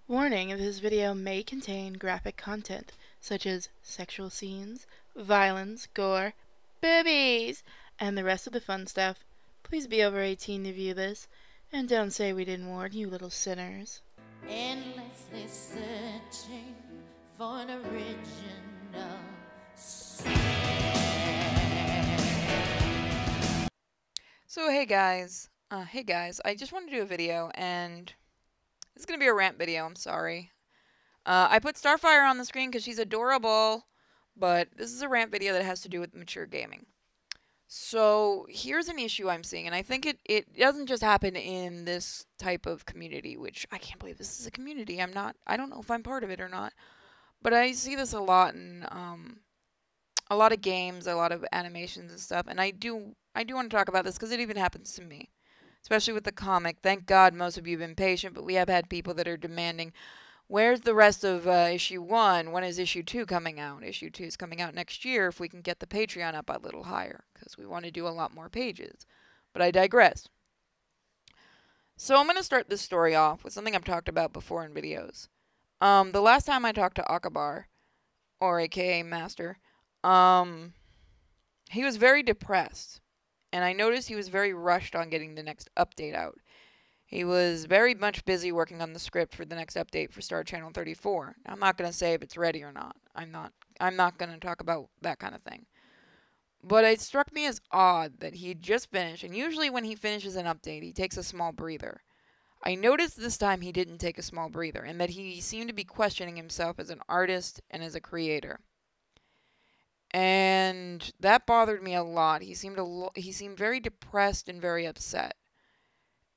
Warning, this video may contain graphic content, such as sexual scenes, violence, gore, boobies, and the rest of the fun stuff. Please be over 18 to view this, and don't say we didn't warn you, little sinners. Endlessly searching for an original So hey guys, I just wanted to do a video, and it's gonna be a rant video. I'm sorry. I put Starfire on the screen because she's adorable, but this is a rant video that has to do with mature gaming. So here's an issue I'm seeing, and I think it doesn't just happen in this type of community, which I can't believe this is a community. I don't know if I'm part of it or not, but I see this a lot in a lot of games, a lot of animations and stuff, and I do want to talk about this because it even happens to me, especially with the comic. Thank God most of you have been patient, but we have had people that are demanding, where's the rest of issue 1? When is issue 2 coming out? Issue 2 is coming out next year if we can get the Patreon up a little higher, because we want to do a lot more pages. But I digress. So I'm going to start this story off with something I've talked about before in videos. The last time I talked to Akabar, or aka Master, he was very depressed, and I noticed he was very rushed on getting the next update out. He was very much busy working on the script for the next update for Star Channel 34. Now, I'm not going to say if it's ready or not. I'm not going to talk about that kind of thing. But it struck me as odd that he had just finished, and usually when he finishes an update, he takes a small breather. I noticed this time he didn't take a small breather, and that he seemed to be questioning himself as an artist and as a creator. And that bothered me a lot. He seemed very depressed and very upset.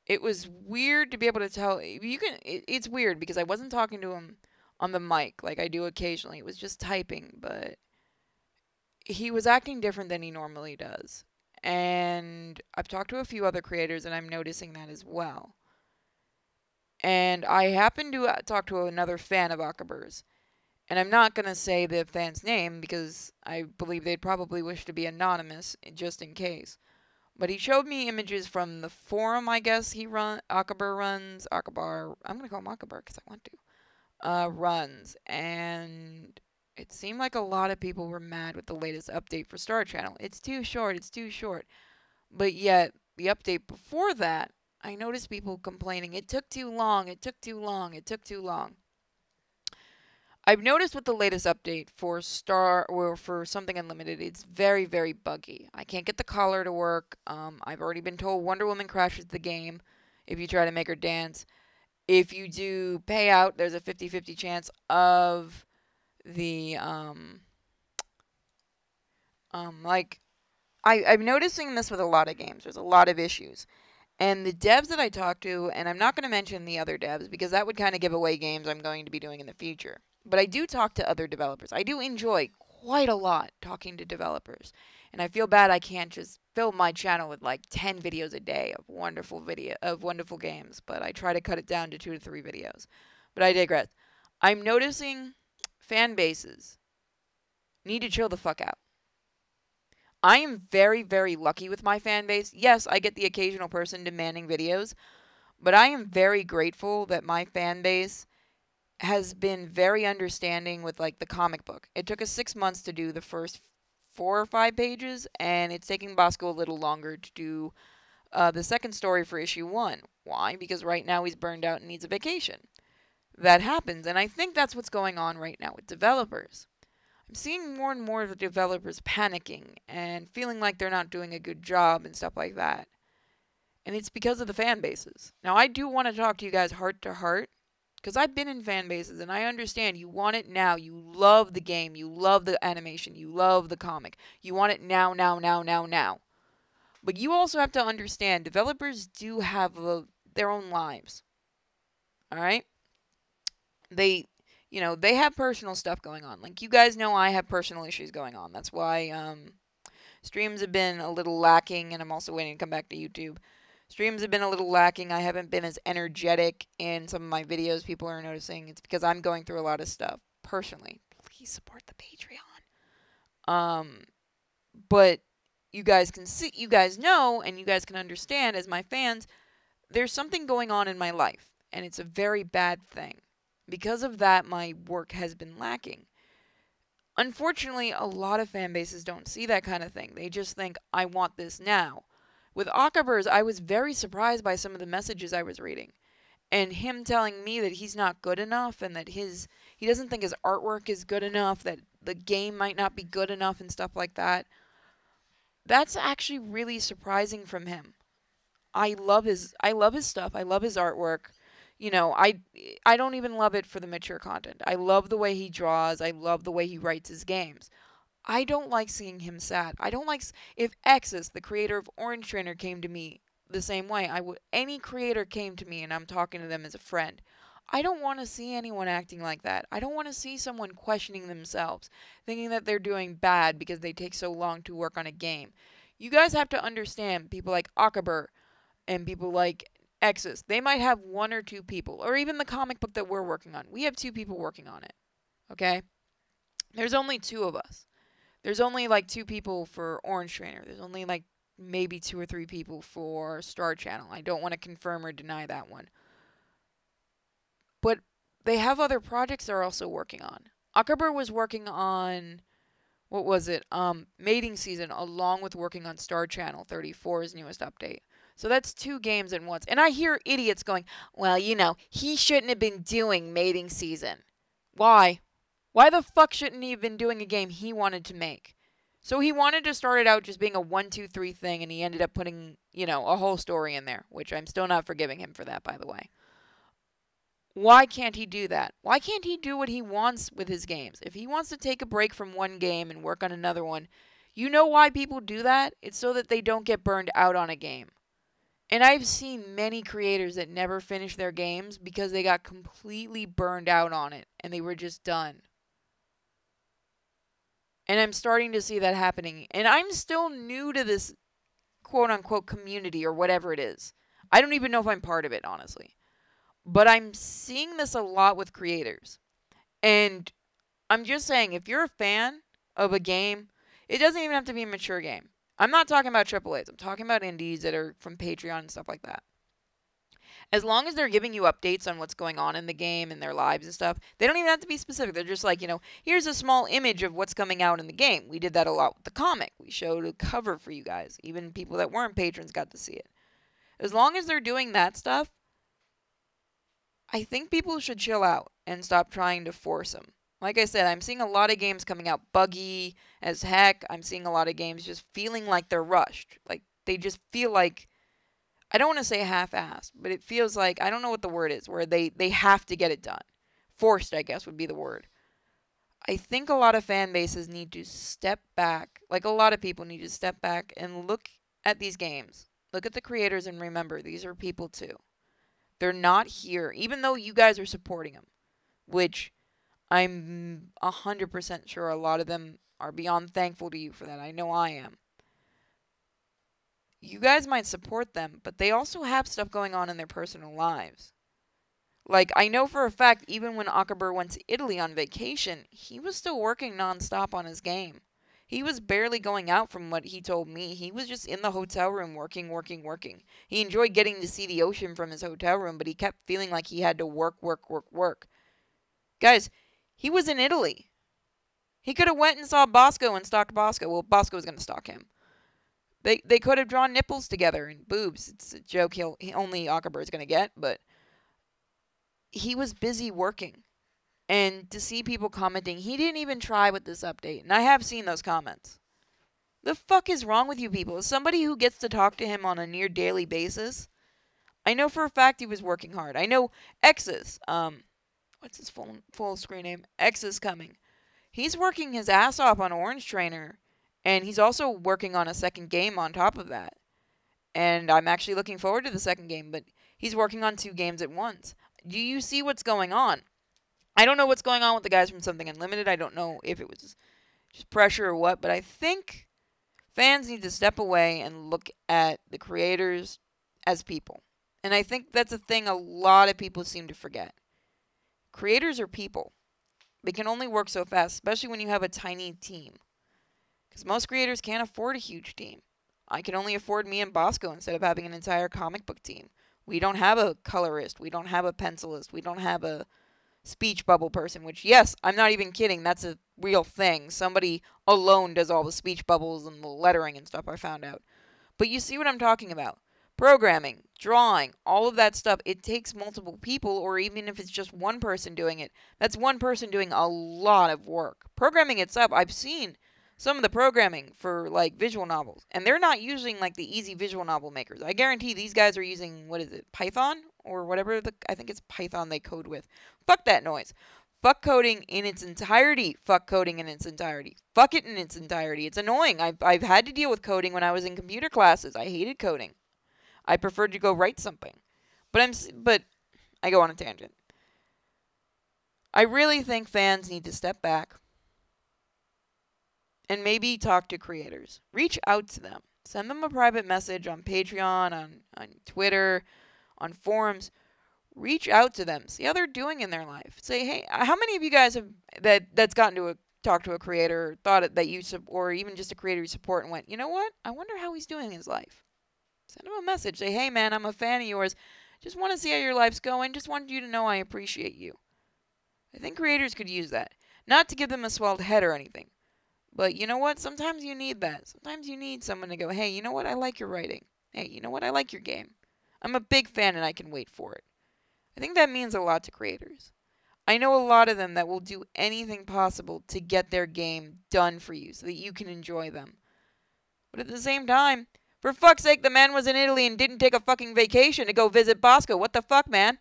It was weird to be able to tell. It's weird because I wasn't talking to him on the mic like I do occasionally. It was just typing, but he was acting different than he normally does. And I've talked to a few other creators, and I'm noticing that as well. And I happened to talk to another fan of Akabar's. And I'm not going to say the fan's name because I believe they'd probably wish to be anonymous just in case. But he showed me images from the forum, I guess Akabar runs. Akabar, I'm going to call him Akabar because I want to. Runs. And it seemed like a lot of people were mad with the latest update for Star Channel. It's too short, it's too short. But yet, the update before that, I noticed people complaining, it took too long, it took too long, it took too long. I've noticed with the latest update for for Something Unlimited, it's very, very buggy. I can't get the collar to work. I've already been told Wonder Woman crashes the game if you try to make her dance. If you do payout, there's a 50-50 chance of the I'm noticing this with a lot of games. There's a lot of issues. And the devs that I talk to, and I'm not going to mention the other devs because that would kind of give away games I'm going to be doing in the future. But I do talk to other developers. I do enjoy quite a lot talking to developers. And I feel bad I can't just fill my channel with like 10 videos a day of wonderful games, but I try to cut it down to 2 to 3 videos. But I digress. I'm noticing fan bases need to chill the fuck out. I am very, very lucky with my fan base. Yes, I get the occasional person demanding videos, but I am very grateful that my fan base has been very understanding with like the comic book. It took us 6 months to do the first 4 or 5 pages, and it's taking Bosco a little longer to do the second story for issue 1. Why? Because right now he's burned out and needs a vacation. That happens, and I think that's what's going on right now with developers. I'm seeing more and more of the developers panicking and feeling like they're not doing a good job and stuff like that. And it's because of the fan bases. Now, I do want to talk to you guys heart to heart, because I've been in fan bases, and I understand you want it now. You love the game. You love the animation. You love the comic. You want it now, now, now, now, now. But you also have to understand, developers do have their own lives. Alright? They have personal stuff going on. Like, you guys know I have personal issues going on. That's why, streams have been a little lacking, and I'm also waiting to come back to YouTube. Streams have been a little lacking. I haven't been as energetic in some of my videos. People are noticing. It's because I'm going through a lot of stuff personally. Please support the Patreon. But you guys can see, you guys know, and you guys can understand as my fans, there's something going on in my life, and it's a very bad thing. Because of that, my work has been lacking. Unfortunately, a lot of fan bases don't see that kind of thing. They just think, I want this now. With Akabers, I was very surprised by some of the messages I was reading. And him telling me that he's not good enough and that he doesn't think his artwork is good enough, that the game might not be good enough and stuff like that. That's actually really surprising from him. I love his stuff. I love his artwork. I don't even love it for the mature content. I love the way he draws. I love the way he writes his games. I don't like seeing him sad. I don't like if Exus, the creator of Orange Trainer, came to me the same way. Any creator came to me and I'm talking to them as a friend. I don't want to see anyone acting like that. I don't want to see someone questioning themselves, thinking that they're doing bad because they take so long to work on a game. You guys have to understand people like Akaber and people like Exus. They might have one or two people, or even the comic book that we're working on. We have two people working on it. Okay? There's only two of us. There's only like two people for Orange Trainer. There's only like maybe two or three people for Star Channel. I don't want to confirm or deny that one. But they have other projects they're also working on. Akaber was working on, what was it? Mating Season, along with working on Star Channel 34's newest update. So that's two games at once. And I hear idiots going, well, he shouldn't have been doing Mating Season. Why? Why the fuck shouldn't he have been doing a game he wanted to make? So he wanted to start it out just being a 1, 2, 3 thing, and he ended up putting, a whole story in there, which I'm still not forgiving him for that, by the way. Why can't he do that? Why can't he do what he wants with his games? If he wants to take a break from one game and work on another one, you know why people do that? It's so that they don't get burned out on a game. And I've seen many creators that never finish their games because they got completely burned out on it and they were just done. And I'm starting to see that happening. And I'm still new to this quote-unquote community or whatever it is. I don't even know if I'm part of it, honestly. But I'm seeing this a lot with creators. And I'm just saying, if you're a fan of a game, it doesn't even have to be a mature game. I'm not talking about AAAs. I'm talking about indies that are from Patreon and stuff like that. As long as they're giving you updates on what's going on in the game and their lives and stuff, they don't even have to be specific. They're just like, here's a small image of what's coming out in the game. We did that a lot with the comic. We showed a cover for you guys. Even people that weren't patrons got to see it. As long as they're doing that stuff, I think people should chill out and stop trying to force them. Like I said, I'm seeing a lot of games coming out buggy as heck. I'm seeing a lot of games just feeling like they're rushed. Like, they just feel like, I don't want to say half-assed, but it feels like, I don't know what the word is, where they have to get it done. Forced, I guess, would be the word. I think a lot of fan bases need to step back, like a lot of people need to step back and look at these games. Look at the creators and remember, these are people too. They're not here, even though you guys are supporting them, which I'm 100% sure a lot of them are beyond thankful to you for that. I know I am. You guys might support them, but they also have stuff going on in their personal lives. Like, I know for a fact, even when Akaber went to Italy on vacation, he was still working nonstop on his game. He was barely going out from what he told me. He was just in the hotel room working. He enjoyed getting to see the ocean from his hotel room, but he kept feeling like he had to work. Guys, he was in Italy. He could have went and saw Bosco and stalked Bosco. Well, Bosco was going to stalk him. They could have drawn nipples together and boobs. It's a joke only Akaber is going to get, but he was busy working. And to see people commenting, he didn't even try with this update. And I have seen those comments. The fuck is wrong with you people? As somebody who gets to talk to him on a near daily basis, I know for a fact he was working hard. I know Exus, what's his full screen name? Exus coming. He's working his ass off on Orange Trainer. And he's also working on a second game on top of that. And I'm actually looking forward to the second game, but he's working on 2 games at once. Do you see what's going on? I don't know what's going on with the guys from Something Unlimited. I don't know if it was just pressure or what, but I think fans need to step away and look at the creators as people. And I think that's a thing a lot of people seem to forget. Creators are people. They can only work so fast, especially when you have a tiny team. Because most creators can't afford a huge team. I can only afford me and Bosco instead of having an entire comic book team. We don't have a colorist. We don't have a pencilist. We don't have a speech bubble person, which, yes, I'm not even kidding. That's a real thing. Somebody alone does all the speech bubbles and the lettering and stuff, I found out. But you see what I'm talking about. Programming, drawing, all of that stuff, it takes multiple people, or even if it's just one person doing it, that's one person doing a lot of work. Programming itself, I've seen some of the programming for like visual novels, and they're not using like the easy visual novel makers. I guarantee these guys are using, what is it, Python or whatever, I think it's Python they code with. Fuck that noise. Fuck coding in its entirety. Fuck coding in its entirety. Fuck it in its entirety. It's annoying. I've had to deal with coding when I was in computer classes. I hated coding. I preferred to go write something. But I go on a tangent. I really think fans need to step back and maybe talk to creators. Reach out to them. Send them a private message on Patreon, on Twitter, on forums. Reach out to them. See how they're doing in their life. Say, hey, how many of you guys have that's gotten to talk to a creator, or thought that you or even just a creator you support and went, you know what? I wonder how he's doing in his life. Send him a message. Say, hey man, I'm a fan of yours. Just want to see how your life's going. Just wanted you to know I appreciate you. I think creators could use that. Not to give them a swelled head or anything. But you know what? Sometimes you need that. Sometimes you need someone to go, hey, you know what? I like your writing. Hey, you know what? I like your game. I'm a big fan and I can wait for it. I think that means a lot to creators. I know a lot of them that will do anything possible to get their game done for you so that you can enjoy them. But at the same time, for fuck's sake, the man was in Italy and didn't take a fucking vacation to go visit Bosco. What the fuck, man?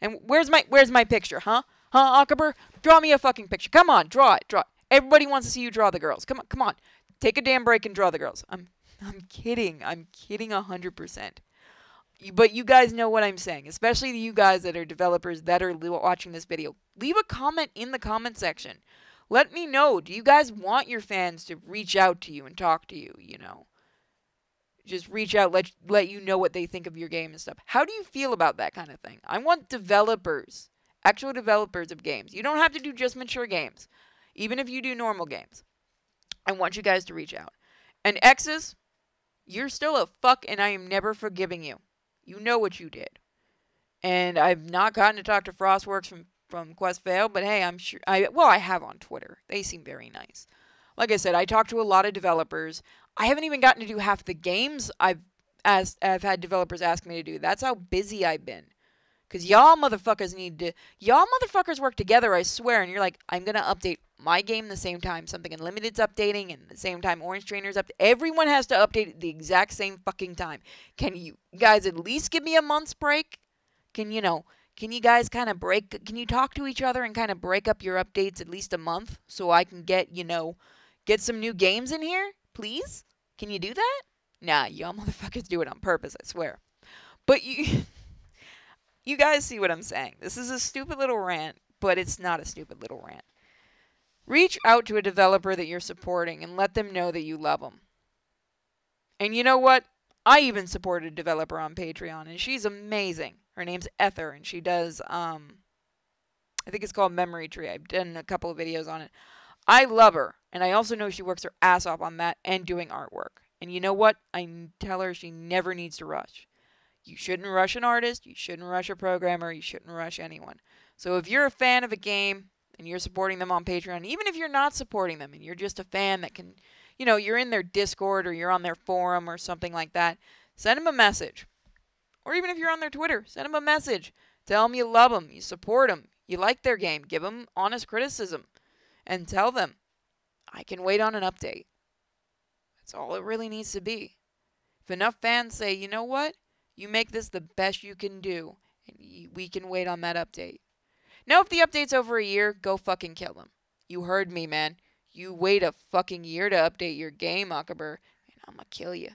And where's my picture, huh? Huh, Akaber? Draw me a fucking picture. Come on, draw it. Everybody wants to see you draw the girls. Come on. Take a damn break and draw the girls. I'm kidding. I'm kidding 100%. But you guys know what I'm saying, especially you guys that are developers that are watching this video. Leave a comment in the comment section. Let me know. Do you guys want your fans to reach out to you and talk to you, you know? Just reach out, let you know what they think of your game and stuff. How do you feel about that kind of thing? I want developers, actual developers of games. You don't have to do just mature games. Even if you do normal games. I want you guys to reach out. And X's, you're still a fuck and I am never forgiving you. You know what you did. And I've not gotten to talk to Frostworks from Quest Fail, but hey, I'm sure I have on Twitter. They seem very nice. Like I said, I talked to a lot of developers. I haven't even gotten to do half the games I've had developers ask me to do. That's how busy I've been. Because y'all motherfuckers work together, I swear, and you're like, I'm going to update my game the same time Something Unlimited's updating, and the same time Orange Trainer's updating. Everyone has to update at the exact same fucking time. Can you guys at least give me a month's break? Can you guys kind of can you talk to each other and kind of break up your updates at least a month so I can get some new games in here? Please? Can you do that? Nah, y'all motherfuckers do it on purpose, I swear. But you guys see what I'm saying. This is a stupid little rant, but it's not a stupid little rant. Reach out to a developer that you're supporting and let them know that you love them. And you know what? I even support a developer on Patreon, and she's amazing. Her name's Ether, and she does, I think it's called Memory Tree. I've done a couple of videos on it. I love her, and I also know she works her ass off on that and doing artwork. And you know what? I tell her she never needs to rush. You shouldn't rush an artist, you shouldn't rush a programmer, you shouldn't rush anyone. So if you're a fan of a game and you're supporting them on Patreon, even if you're not supporting them and you're just a fan that can, you're in their Discord or you're on their forum or something like that, send them a message. Or even if you're on their Twitter, send them a message. Tell them you love them, you support them, you like their game, give them honest criticism, and tell them, I can wait on an update. That's all it really needs to be. If enough fans say, you know what? You make this the best you can do, and we can wait on that update. Now, if the update's over a year, go fucking kill them. You heard me, man. You wait a fucking year to update your game, Akaber, and I'm gonna kill you.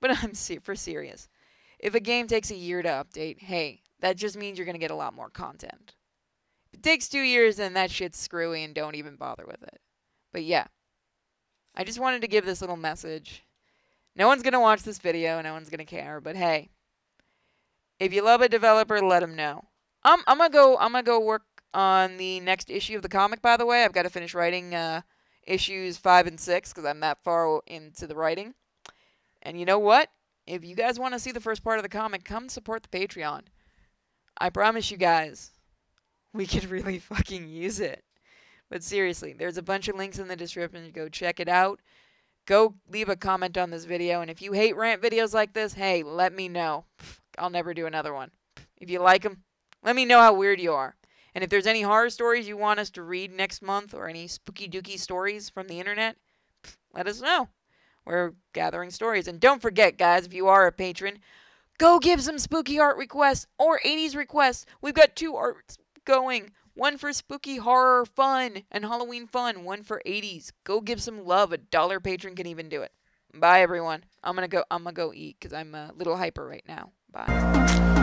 But I'm for serious. If a game takes a year to update, hey, that just means you're gonna get a lot more content. If it takes 2 years, then that shit's screwy and don't even bother with it. But yeah, I just wanted to give this little message. No one's going to watch this video. No one's going to care. But hey, if you love a developer, let them know. I'm going to go work on the next issue of the comic, by the way. I've got to finish writing issues 5 and 6 because I'm that far into the writing. And you know what? If you guys want to see the first part of the comic, come support the Patreon. I promise you guys, We could really fucking use it. But seriously, there's a bunch of links in the description. Go check it out. Go leave a comment on this video. And if you hate rant videos like this, hey, let me know. I'll never do another one. If you like them, let me know how weird you are. And if there's any horror stories you want us to read next month or any spooky dooky stories from the internet, let us know. We're gathering stories. And don't forget, guys, if you are a patron, go give some spooky art requests or 80s requests. We've got 2 arts going. One for spooky horror fun and Halloween fun. One for 80s. Go give some love. $1 patron can even do it. Bye, everyone. I'm gonna go eat because I'm a little hyper right now. Bye.